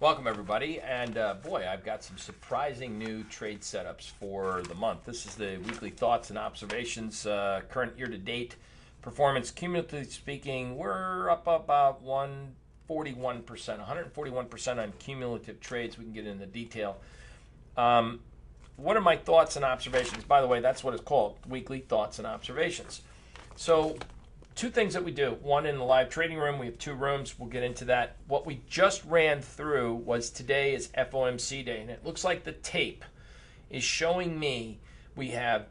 Welcome everybody, and boy, I've got some surprising new trade setups for the month. This is the weekly thoughts and observations, current year-to-date performance. Cumulatively speaking, we're up about 141% on cumulative trades. We can get into detail. What are my thoughts and observations? By the way, that's what it's called, weekly thoughts and observations. So, two things that we do. One, in the live trading room, we have two rooms. We'll get into that. What we just ran through was today is FOMC day, and it looks like the tape is showing me we have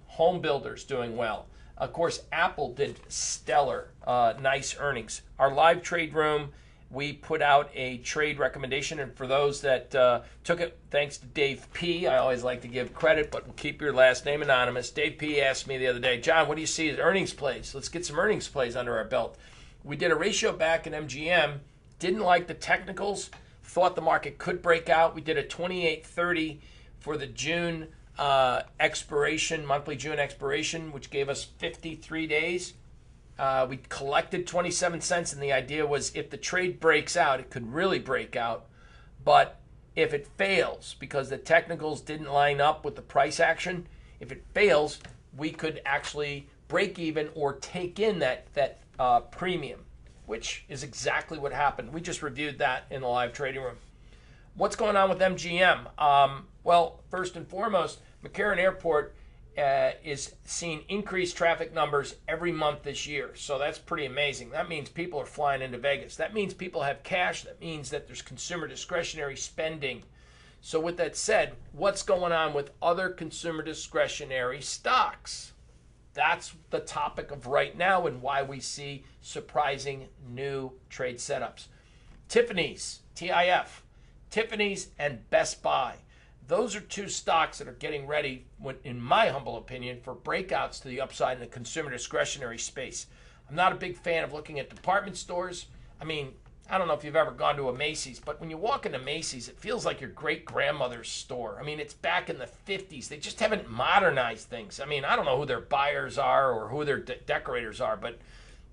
home builders doing well. Of course, Apple did stellar, nice earnings. Our live trade room, we put out a trade recommendation, and for those that took it, thanks to Dave P. I always like to give credit, but we'll keep your last name anonymous. Dave P. asked me the other day, John, what do you see as earnings plays? Let's get some earnings plays under our belt. We did a ratio back in MGM, didn't like the technicals, thought the market could break out. We did a 28.30 for the June expiration, monthly June expiration, which gave us 53 days. We collected 27 cents, and the idea was if the trade breaks out, it could really break out. But if it fails, because the technicals didn't line up with the price action, if it fails, we could actually break even or take in that premium, which is exactly what happened. We just reviewed that in the live trading room. What's going on with MGM? Well, first and foremost, McCarran Airport is seeing increased traffic numbers every month this year. So that's pretty amazing. That means people are flying into Vegas. That means people have cash. That means that there's consumer discretionary spending. So with that said, what's going on with other consumer discretionary stocks? That's the topic of right now and why we see surprising new trade setups. Tiffany's, TIF, Tiffany's and Best Buy. Those are two stocks that are getting ready, in my humble opinion, for breakouts to the upside in the consumer discretionary space. I'm not a big fan of looking at department stores. I mean, I don't know if you've ever gone to a Macy's, but when you walk into Macy's, it feels like your great-grandmother's store. I mean, it's back in the 50s. They just haven't modernized things. I mean, I don't know who their buyers are or who their decorators are, but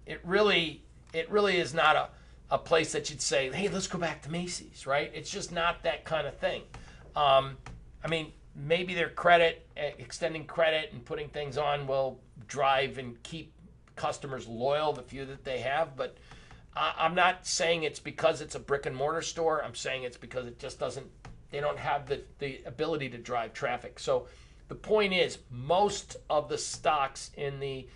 it really is not a place that you'd say, hey, let's go back to Macy's, right? It's just not that kind of thing. I mean, maybe their credit, extending credit and putting things on will drive and keep customers loyal, the few that they have. But I'm not saying it's because it's a brick and mortar store. I'm saying it's because it just they don't have the ability to drive traffic. So the point is, most of the stocks in the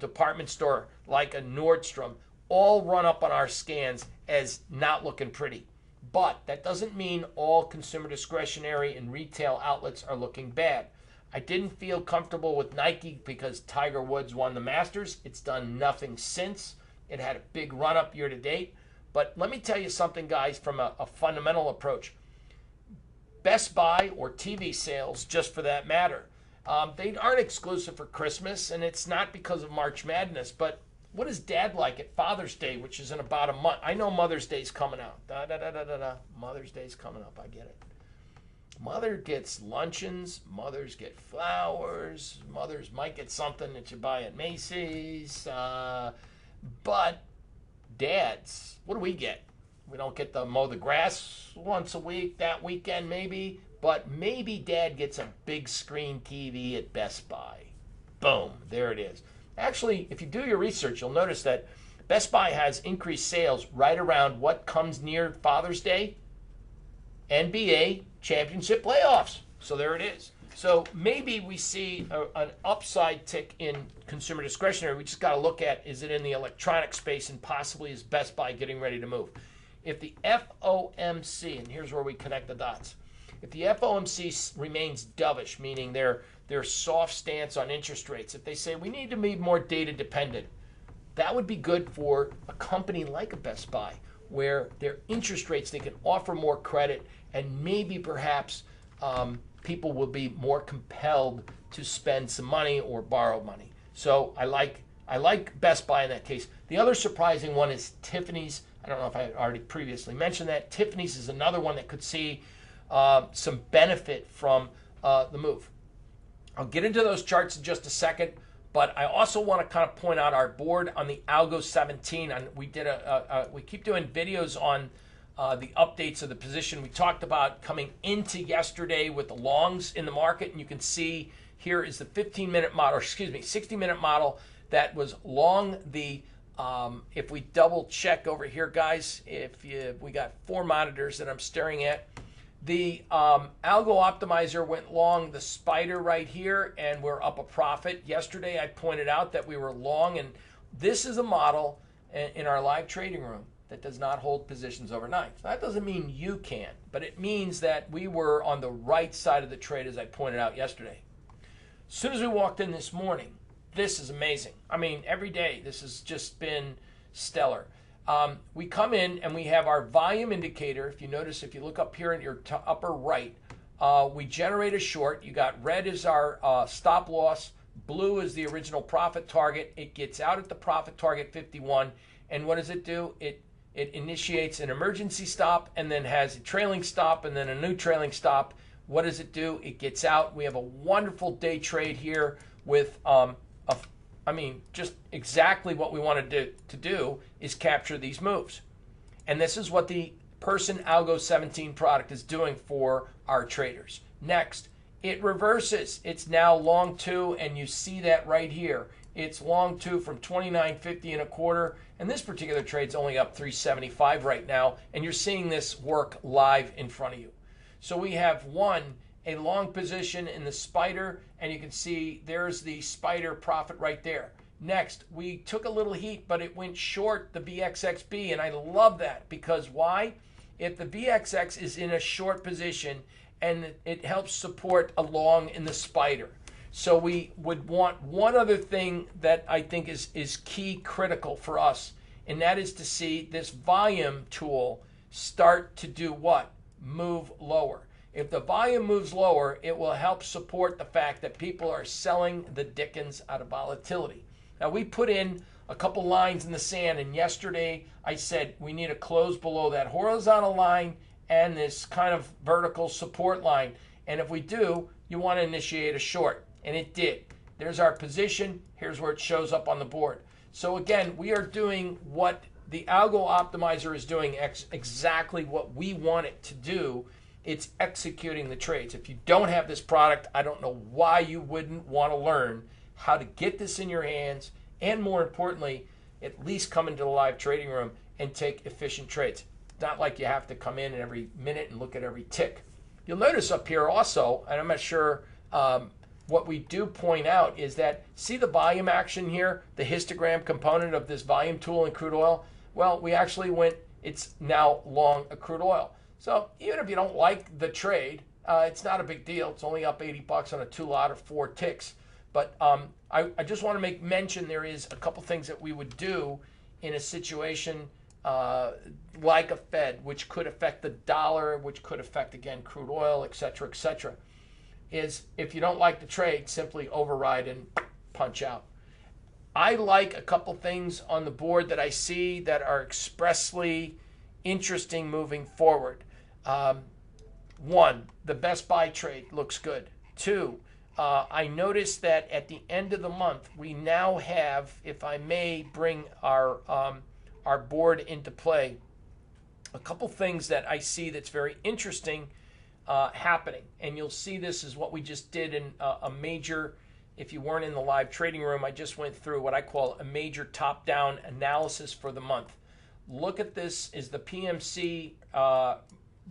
department store, like a Nordstrom, all run up on our scans as not looking pretty. But that doesn't mean all consumer discretionary and retail outlets are looking bad. I didn't feel comfortable with Nike because Tiger Woods won the Masters. It's done nothing since. It had a big run up year to date. But let me tell you something, guys, from a fundamental approach. Best Buy or TV sales, just for that matter, they aren't exclusive for Christmas, and it's not because of March Madness, but what is Dad like at Father's Day, which is in about a month? I know Mother's Day's coming out. Mother's Day's coming up. I get it. Mother gets luncheons. Mothers get flowers. Mothers might get something that you buy at Macy's. But dads, what do we get? We don't get to mow the grass once a week, that weekend maybe. But maybe Dad gets a big screen TV at Best Buy. Boom, there it is. Actually, if you do your research, you'll notice that Best Buy has increased sales right around what comes near Father's Day, NBA championship playoffs. So there it is. So maybe we see an upside tick in consumer discretionary. We just got to look at, is it in the electronic space, and possibly is Best Buy getting ready to move? If the FOMC, and here's where we connect the dots, if the FOMC remains dovish, meaning their soft stance on interest rates, if they say we need to be more data dependent, that would be good for a company like a Best Buy, where their interest rates, they can offer more credit, and maybe perhaps people will be more compelled to spend some money or borrow money. So I like Best Buy in that case. The other surprising one is Tiffany's. I don't know if I already previously mentioned that. Tiffany's is another one that could see some benefit from the move. I'll get into those charts in just a second, but I also want to kind of point out our board on the Algo 17. And we keep doing videos on the updates of the position we talked about coming into yesterday with the longs in the market. And you can see here is the 15-minute model, or excuse me, 60-minute model that was long the, if we double check over here, guys, we got 4 monitors that I'm staring at. The algo optimizer went long the spider right here, and we're up a profit. Yesterday I pointed out that we were long, and this is a model in our live trading room that does not hold positions overnight. So that doesn't mean you can't, but it means that we were on the right side of the trade, as I pointed out yesterday. As soon as we walked in this morning, this is amazing. I mean, every day this has just been stellar. We come in and we have our volume indicator. If you notice, if you look up here in your upper right, we generate a short. You got red is our stop loss, blue is the original profit target. It gets out at the profit target 51, and what does it do? It initiates an emergency stop and then has a trailing stop and then a new trailing stop. What does it do? It gets out. We have a wonderful day trade here with, just exactly what we want to do is capture these moves. And this is what the Person Algo 17 product is doing for our traders. Next, it reverses. It's now long 2, and you see that right here. It's long 2 from 29.50 and a quarter, and this particular trade's only up 375 right now, and you're seeing this work live in front of you. So we have a long position in the spider, and you can see there's the spider profit right there. Next, we took a little heat, but it went short the VXXB, and I love that because why? If the VXX is in a short position, and it helps support a long in the spider. So we would want one other thing that I think is key critical for us, and that is to see this volume tool start to do what? Move lower. If the volume moves lower, it will help support the fact that people are selling the dickens out of volatility. Now, we put in a couple lines in the sand, and yesterday I said we need to close below that horizontal line and this kind of vertical support line. And if we do, you want to initiate a short. And it did. There's our position. Here's where it shows up on the board. So again, we are doing what the algo optimizer is doing, exactly what we want it to do. It's executing the trades. If you don't have this product, I don't know why you wouldn't want to learn how to get this in your hands, and more importantly, at least come into the live trading room and take efficient trades. It's not like you have to come in every minute and look at every tick. You'll notice up here also, and I'm not sure what we do point out is that, see the volume action here, the histogram component of this volume tool in crude oil? Well, we actually went, it's now long a crude oil. So even if you don't like the trade, it's not a big deal. It's only up 80 bucks on a 2 lot of 4 ticks. But I just want to make mention there is a couple things that we would do in a situation like a Fed, which could affect the dollar, which could affect, again, crude oil, et cetera, is if you don't like the trade, simply override and punch out. I like a couple things on the board that I see that are expressly interesting moving forward. 1, the Best Buy trade looks good. 2, I noticed that at the end of the month, we now have, if I may bring our board into play, a couple things that I see that's very interesting happening. And you'll see this is what we just did in a major, if you weren't in the live trading room, I just went through what I call a major top-down analysis for the month. Look at this is the PMC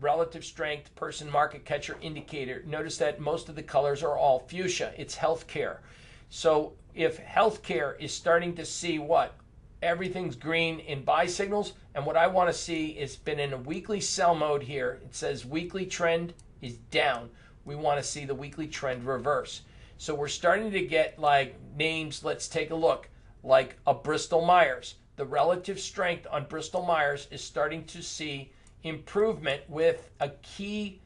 relative strength person market catcher indicator. Notice that most of the colors are all fuchsia. It's healthcare. So if healthcare is starting to see what? Everything's green in buy signals. And what I want to see is been in a weekly sell mode here. It says weekly trend is down. We want to see the weekly trend reverse. So we're starting to get like names, let's take a look, like a Bristol Myers. The relative strength on Bristol Myers is starting to see improvement with a key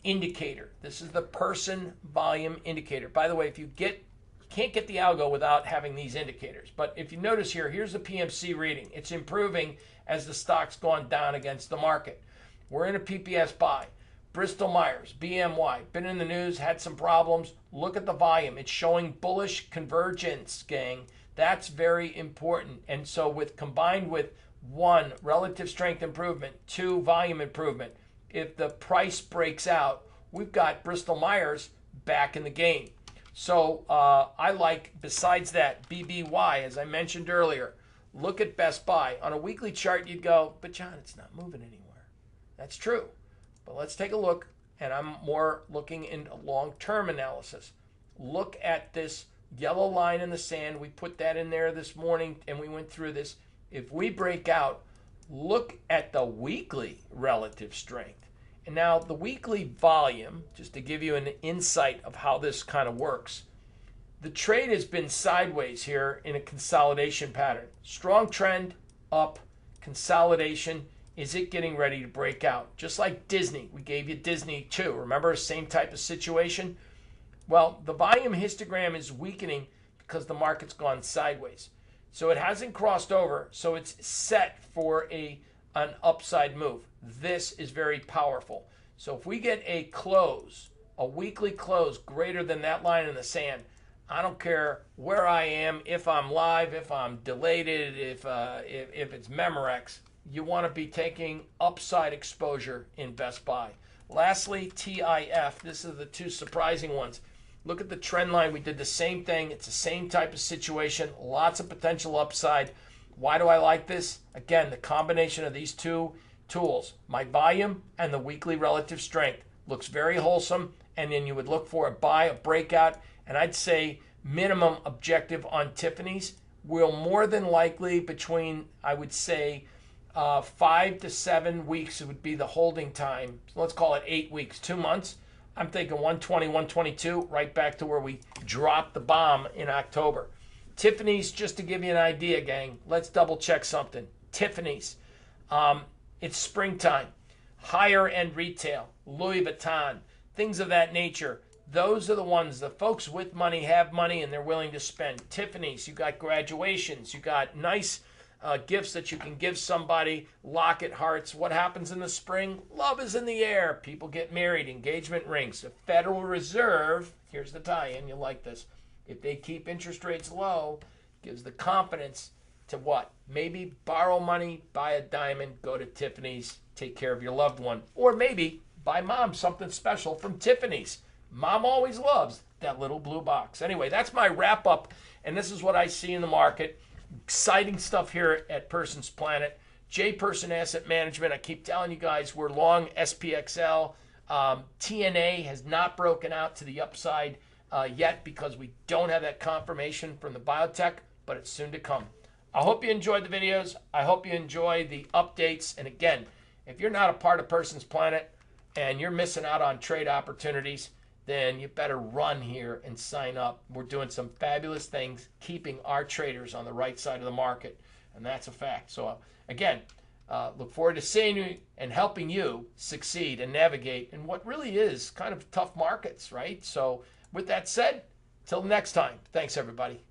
indicator. This is the person volume indicator. By the way, if you can't get the algo without having these indicators. But if you notice here, here's the PMC reading. It's improving as the stock's gone down against the market. We're in a PPS buy. Bristol Myers, BMY, been in the news, had some problems. Look at the volume. It's showing bullish convergence, gang. That's very important. And so combined with 1, relative strength improvement. 2, volume improvement. If the price breaks out, we've got Bristol Myers back in the game. So I like, besides that, BBY, as I mentioned earlier, look at Best Buy. On a weekly chart, you'd go, but John, it's not moving anywhere. That's true. But let's take a look, and I'm more looking into long-term analysis. Look at this yellow line in the sand. We put that in there this morning, and we went through this. If we break out, look at the weekly relative strength. And now the weekly volume, just to give you an insight of how this kind of works. The trade has been sideways here in a consolidation pattern. Strong trend, up, consolidation. Is it getting ready to break out? Just like Disney. We gave you Disney too. Remember, same type of situation? Well, the volume histogram is weakening because the market's gone sideways. So it hasn't crossed over, so it's set for an upside move. This is very powerful. So if we get a close, a weekly close greater than that line in the sand, I don't care where I am, if I'm live, if I'm delayed, if it's Memorex, you want to be taking upside exposure in Best Buy. Lastly, TIF. This is the two surprising ones. Look at the trend line. We did the same thing. It's the same type of situation. Lots of potential upside. Why do I like this? Again, the combination of these two tools, my volume and the weekly relative strength, looks very wholesome. And then you would look for a buy, a breakout, and I'd say minimum objective on Tiffany's will more than likely between, I would say, 5 to 7 weeks. It would be the holding time. So let's call it 8 weeks, 2 months. I'm thinking 120, 122, right back to where we dropped the bomb in October. Tiffany's, just to give you an idea, gang, let's double check something. Tiffany's, it's springtime. Higher end retail, Louis Vuitton, things of that nature. Those are the ones, the folks with money have money and they're willing to spend. Tiffany's, you got graduations, you got nice gifts that you can give somebody, locket hearts. What happens in the spring? Love is in the air. People get married, engagement rings. The Federal Reserve, here's the tie-in, you'll like this. If they keep interest rates low, gives the confidence to what? Maybe borrow money, buy a diamond, go to Tiffany's, take care of your loved one. Or maybe buy mom something special from Tiffany's. Mom always loves that little blue box. Anyway, that's my wrap up, and this is what I see in the market. Exciting stuff here at Person's Planet. J Person Asset Management. I keep telling you guys we're long SPXL. TNA has not broken out to the upside yet because we don't have that confirmation from the biotech, but it's soon to come. I hope you enjoyed the videos. I hope you enjoy the updates. And again, if you're not a part of Person's Planet and you're missing out on trade opportunities, then you better run here and sign up. We're doing some fabulous things, keeping our traders on the right side of the market, and that's a fact. So again, look forward to seeing you and helping you succeed and navigate in what really is kind of tough markets, right? So with that said, till next time, thanks everybody.